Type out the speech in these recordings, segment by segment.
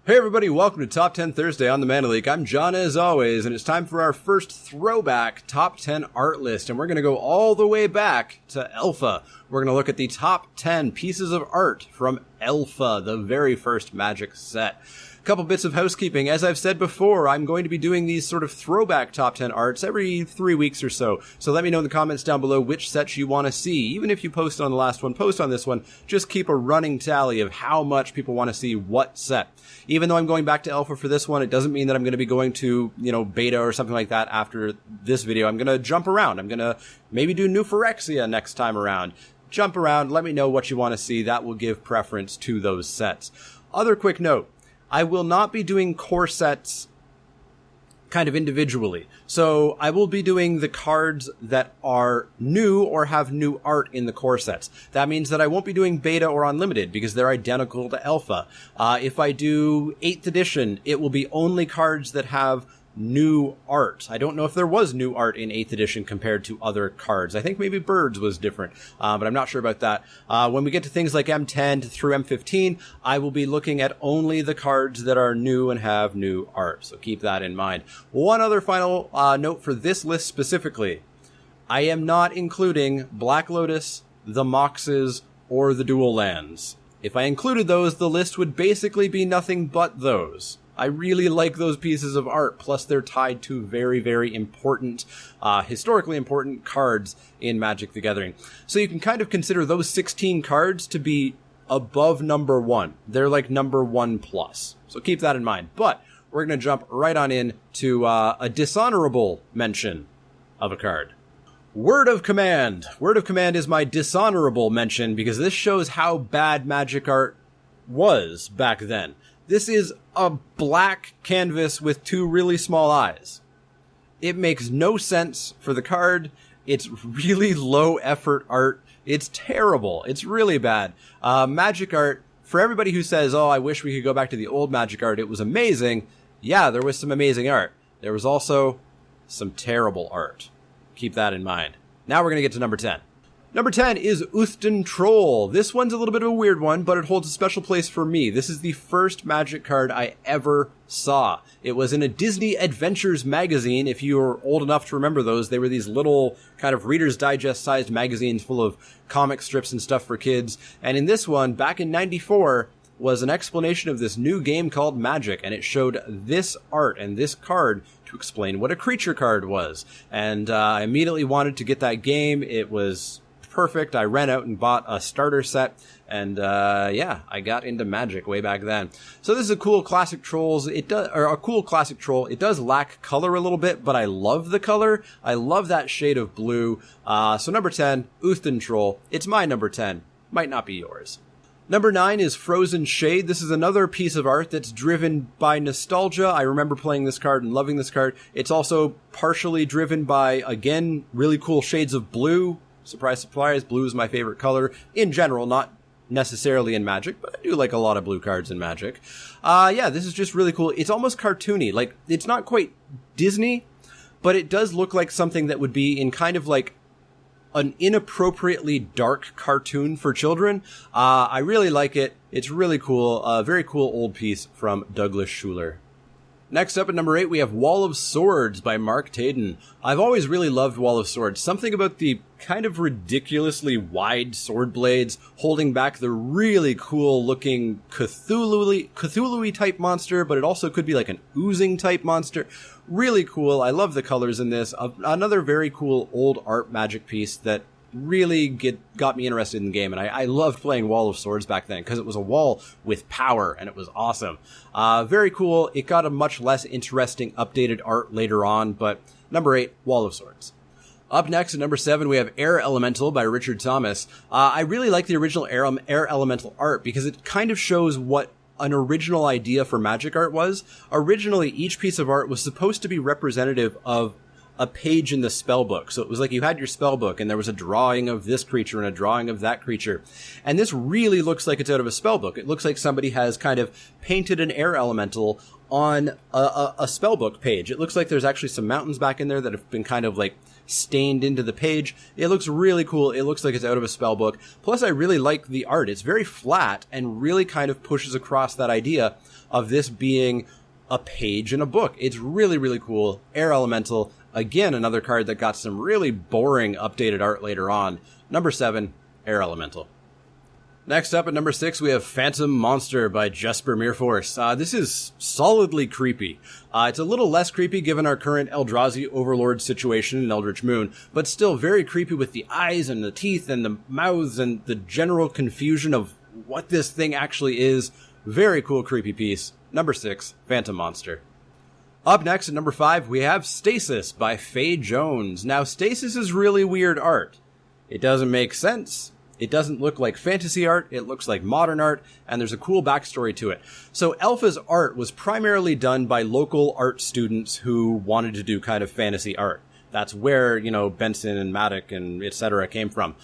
Hey everybody, welcome to Top 10 Thursday on the Mana League. I'm John as always, and it's time for our first throwback Top 10 art list, and we're going to go all the way back to Alpha. We're going to look at the top 10 pieces of art from Alpha, the very first Magic set. Couple bits of housekeeping. As I've said before, I'm going to be doing these sort of throwback top 10 arts every 3 weeks or so. So let me know in the comments down below which sets you want to see. Even if you post on the last one, post on this one. Just keep a running tally of how much people want to see what set. Even though I'm going back to Alpha for this one, it doesn't mean that I'm going to be going to, beta or something like that after this video. I'm going to jump around. I'm going to maybe do New Phyrexia next time around. Jump around. Let me know what you want to see. That will give preference to those sets. Other quick note. I will not be doing core sets kind of individually. So I will be doing the cards that are new or have new art in the core sets. That means that I won't be doing beta or unlimited because they're identical to alpha. If I do 8th edition, it will be only cards that have new art. I don't know if there was new art in 8th edition compared to other cards. I think maybe Birds was different, but I'm not sure about that. When we get to things like M10 through M15, I will be looking at only the cards that are new and have new art, so keep that in mind. One other final note for this list specifically. I am not including Black Lotus, the Moxes, or the Dual Lands. If I included those, the list would basically be nothing but those. I really like those pieces of art, plus they're tied to very, very important, historically important cards in Magic the Gathering. So you can kind of consider those 16 cards to be above number 1. They're like number 1 plus. So keep that in mind. But we're going to jump right on in to a dishonorable mention of a card. Word of Command. Word of Command is my dishonorable mention because this shows how bad Magic art was back then. This is a black canvas with 2 really small eyes. It makes no sense for the card. It's really low effort art. It's terrible. It's really bad. Magic art, for everybody who says, oh, I wish we could go back to the old Magic art, it was amazing. Yeah, there was some amazing art. There was also some terrible art. Keep that in mind. Now we're going to get to number 10. Number 10 is Uthden Troll. This one's a little bit of a weird one, but it holds a special place for me. This is the first Magic card I ever saw. It was in a Disney Adventures magazine. If you're old enough to remember those, they were these little kind of Reader's Digest sized magazines full of comic strips and stuff for kids. And in this one, back in '94, was an explanation of this new game called Magic, and it showed this art and this card to explain what a creature card was. And I immediately wanted to get that game. It was perfect. I ran out and bought a starter set, and I got into Magic way back then. So this is a cool classic trolls. A cool classic troll. It does lack color a little bit, but I love the color. I love that shade of blue. So number 10, Uthden Troll. It's my number 10. Might not be yours. Number 9 is Frozen Shade. This is another piece of art that's driven by nostalgia. I remember playing this card and loving this card. It's also partially driven by, again, really cool shades of blue. Surprise, surprise, blue is my favorite color in general, not necessarily in Magic, but I do like a lot of blue cards in Magic. This is just really cool. It's almost cartoony. Like, it's not quite Disney, but it does look like something that would be in kind of like an inappropriately dark cartoon for children. I really like it. It's really cool. Very cool old piece from Douglas Schuler. Next up at number 8, we have Wall of Swords by Mark Tayden. I've always really loved Wall of Swords. Something about the kind of ridiculously wide sword blades holding back the really cool looking Cthulhu-y type monster, but it also could be like an oozing type monster. Really cool. I love the colors in this. Another very cool old art Magic piece that really got me interested in the game, and I loved playing Wall of Swords back then because it was a wall with power and it was awesome. Very cool. It got a much less interesting updated art later on, but number 8, Wall of Swords. Up next at number 7, we have Air Elemental by Richard Thomas. I really like the original Air Elemental art because it kind of shows what an original idea for Magic art was. Originally, each piece of art was supposed to be representative of a page in the spell book. So it was like you had your spell book and there was a drawing of this creature and a drawing of that creature. And this really looks like it's out of a spell book. It looks like somebody has kind of painted an air elemental on a spellbook page. It looks like there's actually some mountains back in there that have been kind of like stained into the page. It looks really cool. It looks like it's out of a spellbook. Plus, I really like the art. It's very flat and really kind of pushes across that idea of this being a page in a book. It's really, really cool. Air Elemental, again, another card that got some really boring updated art later on. Number 7, Air Elemental. Next up at number 6, we have Phantom Monster by Jesper Meerforce. This is solidly creepy. It's a little less creepy given our current Eldrazi Overlord situation in Eldritch Moon, but still very creepy with the eyes and the teeth and the mouths and the general confusion of what this thing actually is. Very cool creepy piece. Number 6, Phantom Monster. Up next at number 5, we have Stasis by Faye Jones. Now, Stasis is really weird art. It doesn't make sense. It doesn't look like fantasy art, it looks like modern art, and there's a cool backstory to it. So Alpha's art was primarily done by local art students who wanted to do kind of fantasy art. That's where, Benson and Maddock and etc. came from.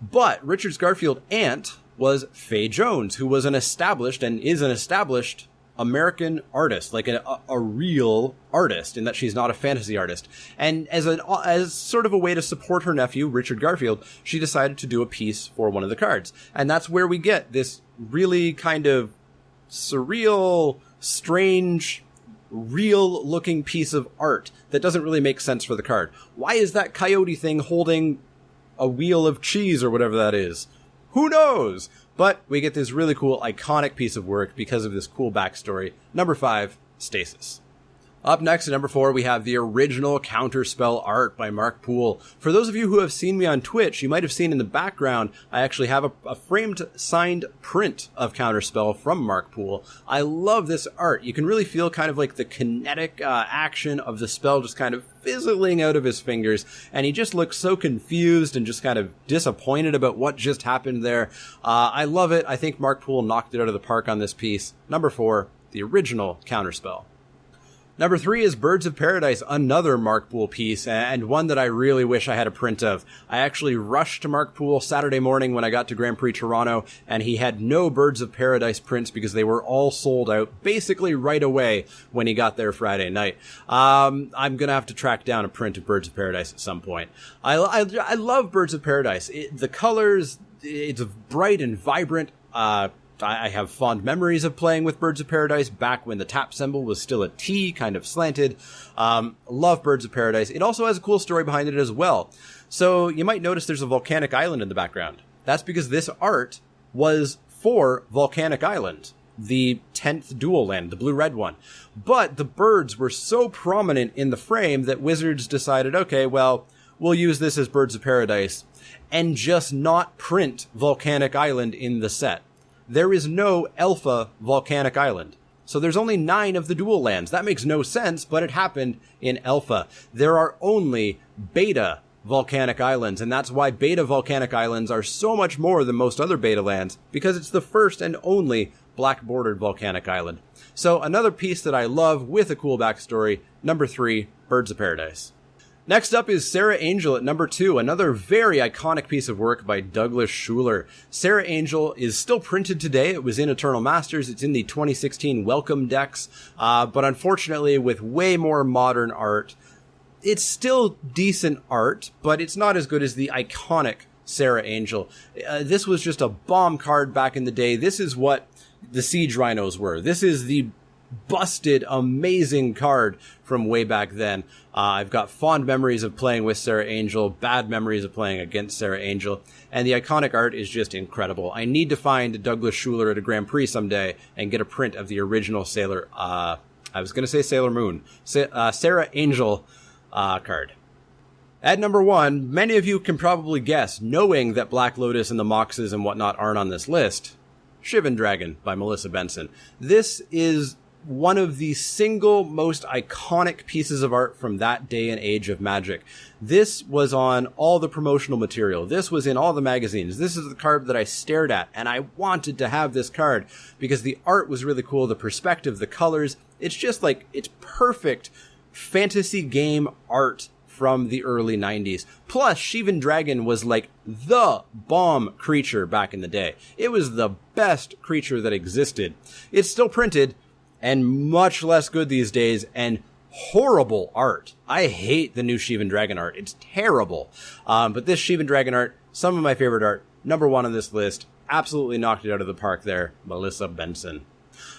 But Richard's Garfield aunt was Faye Jones, who was an established and is an established American artist, like a real artist, in that she's not a fantasy artist. And as sort of a way to support her nephew, Richard Garfield, she decided to do a piece for one of the cards. And that's where we get this really kind of surreal, strange, real-looking piece of art that doesn't really make sense for the card. Why is that coyote thing holding a wheel of cheese or whatever that is? Who knows? But we get this really cool, iconic piece of work because of this cool backstory. Number 5, Stasis. Up next at number 4, we have the original Counterspell art by Mark Poole. For those of you who have seen me on Twitch, you might have seen in the background, I actually have a framed signed print of Counterspell from Mark Poole. I love this art. You can really feel kind of like the kinetic action of the spell just kind of fizzling out of his fingers, and he just looks so confused and just kind of disappointed about what just happened there. I love it. I think Mark Poole knocked it out of the park on this piece. Number 4, the original Counterspell. Number 3 is Birds of Paradise, another Mark Poole piece, and one that I really wish I had a print of. I actually rushed to Mark Poole Saturday morning when I got to Grand Prix Toronto, and he had no Birds of Paradise prints because they were all sold out basically right away when he got there Friday night. I'm going to have to track down a print of Birds of Paradise at some point. I love Birds of Paradise. The colors, it's bright and vibrant. I have fond memories of playing with Birds of Paradise back when the tap symbol was still a T, kind of slanted. Love Birds of Paradise. It also has a cool story behind it as well. So you might notice there's a volcanic island in the background. That's because this art was for Volcanic Island, the 10th dual land, the blue-red one. But the birds were so prominent in the frame that Wizards decided, okay, well, we'll use this as Birds of Paradise and just not print Volcanic Island in the set. There is no Alpha Volcanic Island. So there's only 9 of the dual lands. That makes no sense, but it happened in Alpha. There are only Beta Volcanic Islands, and that's why Beta Volcanic Islands are so much more than most other Beta lands, because it's the first and only black-bordered Volcanic Island. So another piece that I love with a cool backstory, number 3, Birds of Paradise. Next up is Sarah Angel at number 2, another very iconic piece of work by Douglas Schuler. Sarah Angel is still printed today. It was in Eternal Masters. It's in the 2016 Welcome decks, but unfortunately with way more modern art. It's still decent art, but it's not as good as the iconic Sarah Angel. This was just a bomb card back in the day. This is what the Siege Rhinos were. This is the busted, amazing card from way back then. I've got fond memories of playing with Sarah Angel, bad memories of playing against Sarah Angel, and the iconic art is just incredible. I need to find Douglas Schuler at a Grand Prix someday and get a print of the original Sailor, I was going to say Sailor Moon, Sarah Angel card. At number 1, many of you can probably guess, knowing that Black Lotus and the Moxes and whatnot aren't on this list, Shivan Dragon by Melissa Benson. This is one of the single most iconic pieces of art from that day and age of Magic. This was on all the promotional material. This was in all the magazines. This is the card that I stared at, and I wanted to have this card because the art was really cool, the perspective, the colors. It's just like, it's perfect fantasy game art from the early 90s. Plus, Shivan Dragon was like the bomb creature back in the day. It was the best creature that existed. It's still printed. and much less good these days, and horrible art. I hate the new Shivan Dragon art. It's terrible. But this Shivan Dragon art, some of my favorite art, number 1 on this list, absolutely knocked it out of the park there, Melissa Benson.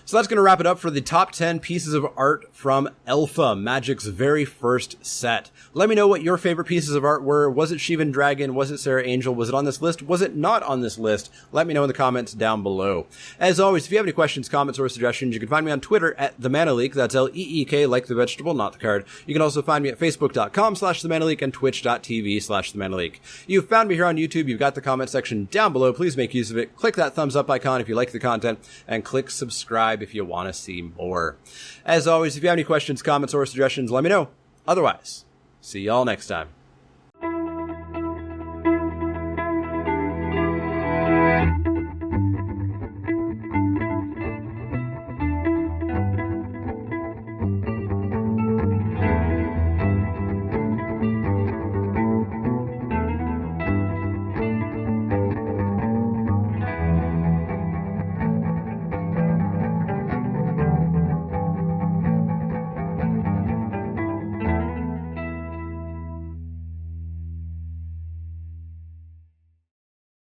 So that's going to wrap it up for the top 10 pieces of art from Elfa, Magic's very first set. Let me know what your favorite pieces of art were. Was it Shivan Dragon? Was it Sarah Angel? Was it on this list? Was it not on this list? Let me know in the comments down below. As always, if you have any questions, comments, or suggestions, you can find me on Twitter at TheManaLeak. That's L-E-E-K, like the vegetable, not the card. You can also find me at Facebook.com/TheManaLeak and Twitch.tv/TheManaLeak. You've found me here on YouTube. You've got the comment section down below. Please make use of it. Click that thumbs up icon if you like the content, and click subscribe if you want to see more. As always, if you have any questions, comments, or suggestions, let me know. Otherwise, see y'all next time.